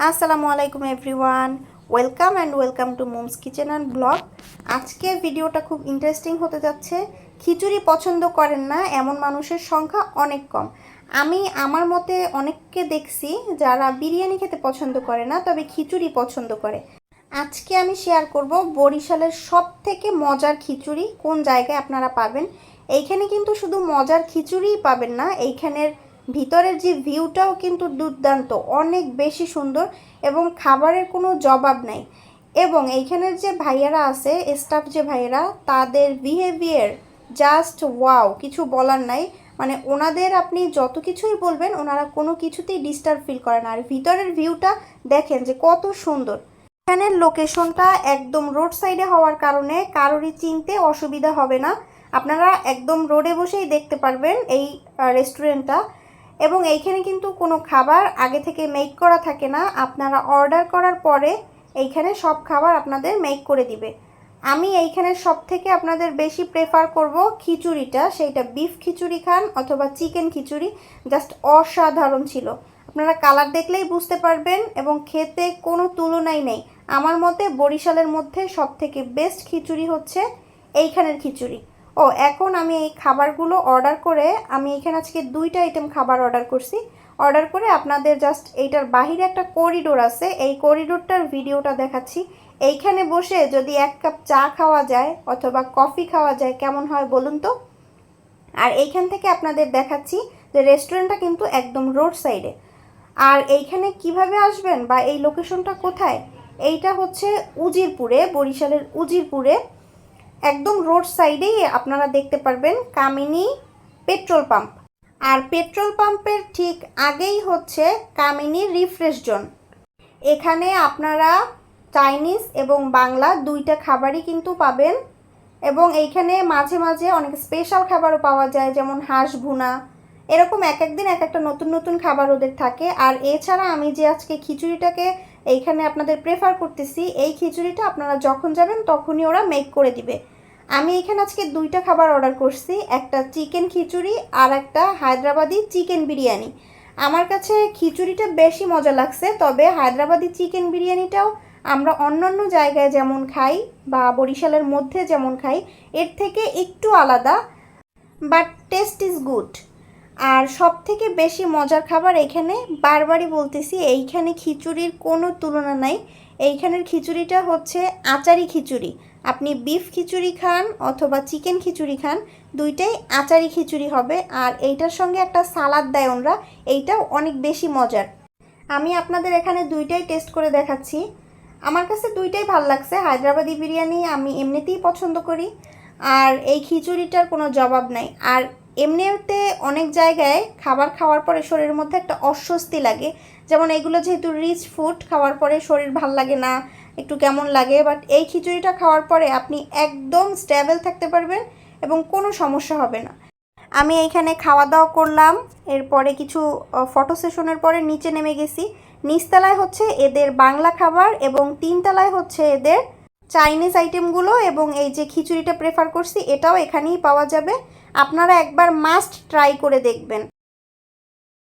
আসসালামু আলাইকুম everyone, welcome and welcome to moms kitchen and blog. আজকের ভিডিওটা খুব ইন্টারেস্টিং হতে যাচ্ছে। খিচুড়ি পছন্দ করেন না এমন মানুষের সংখ্যা অনেক কম। আমি আমার মতে অনেককে দেখছি যারা বিরিয়ানি খেতে পছন্দ করে না, তবে খিচুড়ি পছন্দ করে। আজকে আমি শেয়ার করব বরিশালের সবথেকে মজার খিচুড়ি কোন জায়গায় আপনারা পাবেন। এইখানে কিন্তু শুধু মজার খিচুড়িই পাবেন না, এইখানের ভিতরের যে ভিউটাও কিন্তু দুর্দান্ত, অনেক বেশি সুন্দর এবং খাবারের কোনো জবাব নাই। এবং এইখানের যে ভাইয়ারা আছে, স্টাফ যে ভাইয়ারা, তাদের বিহেভিয়ার জাস্ট ওয়াও, কিছু বলার নাই। মানে ওনাদের আপনি যত কিছুই বলবেন ওনারা কোনো কিছুতেই ডিস্টার্ব ফিল করে না। আর ভিতরের ভিউটা দেখেন যে কত সুন্দর। এখানের লোকেশনটা একদম রোড সাইডে হওয়ার কারণে কারোরই চিনতে অসুবিধা হবে না। আপনারা একদম রোডে বসেই দেখতে পারবেন এই রেস্টুরেন্টটা। এবং এইখানে কিন্তু কোনো খাবার আগে থেকে মেক করা থাকে না, আপনারা অর্ডার করার পরে এইখানে সব খাবার আপনাদের মেক করে দিবে। আমি এইখানে সব থেকে আপনাদের বেশি প্রেফার করব খিচুড়িটা, সেইটা বিফ খিচুড়ি খান অথবা চিকেন খিচুড়ি, জাস্ট অসাধারণ ছিল। আপনারা কালার দেখলেই বুঝতে পারবেন এবং খেতে কোনো তুলনাই নেই। আমার মতে বরিশালের মধ্যে সব থেকে বেস্ট খিচুড়ি হচ্ছে এইখানের খিচুড়ি। এখন আমি এই খাবারগুলো অর্ডার করে, আমি এখানে আজকে 2টা আইটেম খাবার অর্ডার করছি। অর্ডার করে আপনাদের জাস্ট এইটার বাহিরে একটা করিডোর আছে, এই করিডোরটার ভিডিওটা দেখাচ্ছি। এইখানে বসে যদি 1 কাপ চা খাওয়া যায় অথবা কফি খাওয়া যায় কেমন হয় বলুন তো। আর এইখান থেকে আপনাদের দেখাচ্ছি যে রেস্টুরেন্টটা কিন্তু একদম রোড সাইডে। আর এইখানে কিভাবে আসবেন বা এই লোকেশনটা কোথায়, এইটা হচ্ছে উজিরপুরে, বরিশালের উজিরপুরে একদম রোড সাইডেই আপনারা দেখতে পারবেন কামিনী পেট্রোল পাম্প। আর পেট্রোল পাম্পের ঠিক আগেই হচ্ছে কামিনী রিফ্রেশ জোন। এখানে আপনারা চাইনিজ এবং বাংলা 2টা খাবারই কিন্তু পাবেন। এবং এইখানে মাঝে মাঝে অনেক স্পেশাল খাবারও পাওয়া যায়, যেমন হাঁস ভুনা, এরকম এক একদিন এক একটা নতুন নতুন খাবার ওদের থাকে। আর এছাড়া আমি যে আজকে খিচুড়িটাকে এইখানে আপনাদের প্রেফার করতেছি, এই খিচুড়িটা আপনারা যখন যাবেন তখনই ওরা মেক করে দিবে। আমি এখানে আজকে 2টা খাবার অর্ডার করছি, একটা চিকেন খিচুড়ি আর একটা হায়দ্রাবাদি চিকেন বিরিয়ানি। আমার কাছে খিচুড়িটা বেশি মজা লাগছে, তবে হায়দ্রাবাদি চিকেন বিরিয়ানিটাও আমরা অন্যান্য জায়গায় যেমন খাই বা বরিশালের মধ্যে যেমন খাই এর থেকে একটু আলাদা, বাট টেস্ট ইজ গুড। আর সব থেকে বেশি মজার খাবার এখানে, বারবারই বলতেছি, এইখানে খিচুড়ির কোনো তুলনা নাই। এইখানের খিচুড়িটা হচ্ছে আচারি খিচুড়ি। আপনি বিফ খিচুড়ি খান অথবা চিকেন খিচুড়ি খান, 2টাই আচারি খিচুড়ি হবে। আর এইটার সঙ্গে একটা সালাদ দেয় ওনরা, এইটাও অনেক বেশি মজার। আমি আপনাদের এখানে 2টাই টেস্ট করে দেখাচ্ছি। আমার কাছে 2টাই ভালো লাগছে। হায়দ্রাবাদি বিরিয়ানি আমি এমনিতেই পছন্দ করি, আর এই খিচুড়িটার কোনো জবাব নাই। আর এমনিতে অনেক জায়গায় খাবার খাওয়ার পরে শরীরের মধ্যে একটা অস্বস্তি লাগে, যেমন এইগুলো যেহেতু রিচ ফুড, খাওয়ার পরে শরীর ভাল লাগে না, একটু কেমন লাগে। বাট এই খিচুড়িটা খাওয়ার পরে আপনি একদম স্টেবল থাকতে পারবেন এবং কোনো সমস্যা হবে না। আমি এইখানে খাওয়া দাওয়া করলাম, এরপরে কিছু ফটো সেশনের পরে নিচে নেমে গেছি। নিচতলায় হচ্ছে এদের বাংলা খাবার এবং 3তলায় হচ্ছে এদের চাইনিজ আইটেমগুলো। এবং এই যে খিচুড়িটা প্রেফার করছি এটাও এখানেই পাওয়া যাবে, আপনারা একবার মাস্ট ট্রাই করে দেখবেন।